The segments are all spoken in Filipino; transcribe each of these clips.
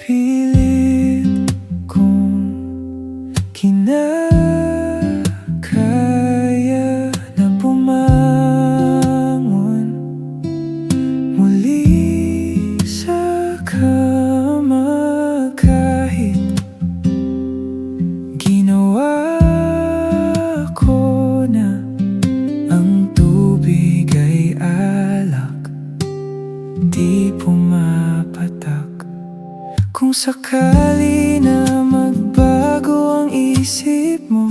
Pilit kong kinakaya na bumangon muli sa kama kahit ginawa ko na ang tubig ay alak, di pumapatak. Kung sakali na magbago ang isip mo,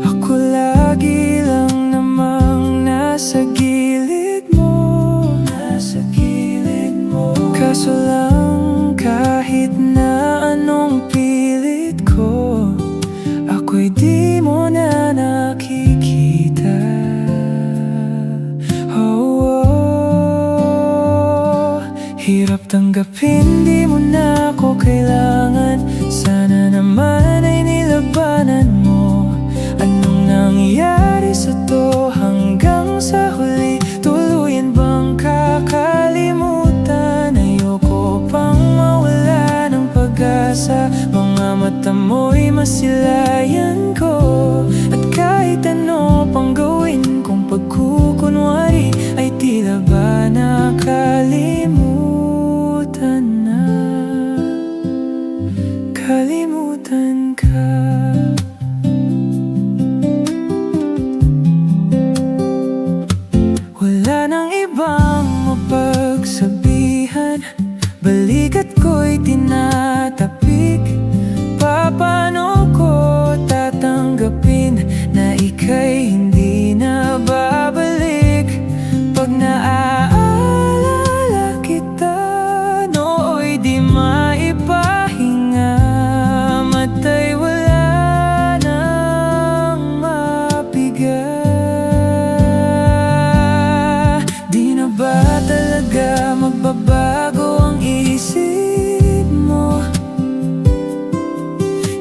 ako lagi lang namang nasa gilid mo. Kaso lang kahit na anong pilit ko, ako'y di mo na nakikita. Hirap tanggapin, di mo na ako kailangan. Sana naman ay nilabanan mo. Anong nangyari sa to hanggang sa huli? Tuluyan bang kakalimutan? Ayoko pang mawala ng pag-asa. Mga mata mo'y masilayan ko. At kahit ano pang gawin kong pagkukunwari, ay tila ba nakalimutan? Kalimutan ka. Wala nang ibang mapagsabihan, balikat ko'y tinatapik. Paano ko tatanggapin na ika'y hindi na babalik? Pag naaalala kita, nooy di maipahinga. Mata'y wala nang mapiga. Di na ba talaga magbabago ang isip mo?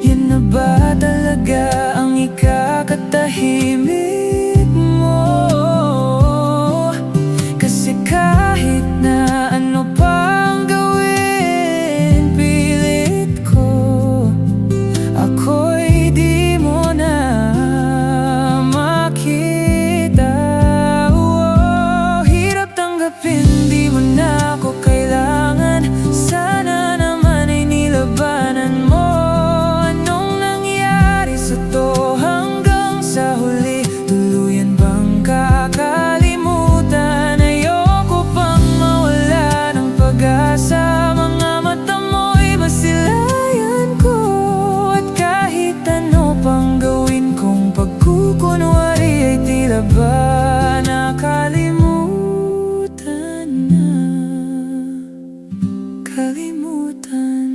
Yan na ba talaga ang ikakatahimik mo? Kasi kahit na ano pang gawin, pilit ko, ako'y di mo na makita. Hirap tanggapin, di mo na ako kailangan. Sana naman ay nilabanan mo. Anong nangyari sa to hanggang sa huli? Tuluyan bang kakalimutan? Ayoko pang mawala ng pag-asa. Mga mata mo'y masilayan ko. At kahit ano pang gawin kong pagkukunwari, ay tila ba nakalimutan na? Kalimutan.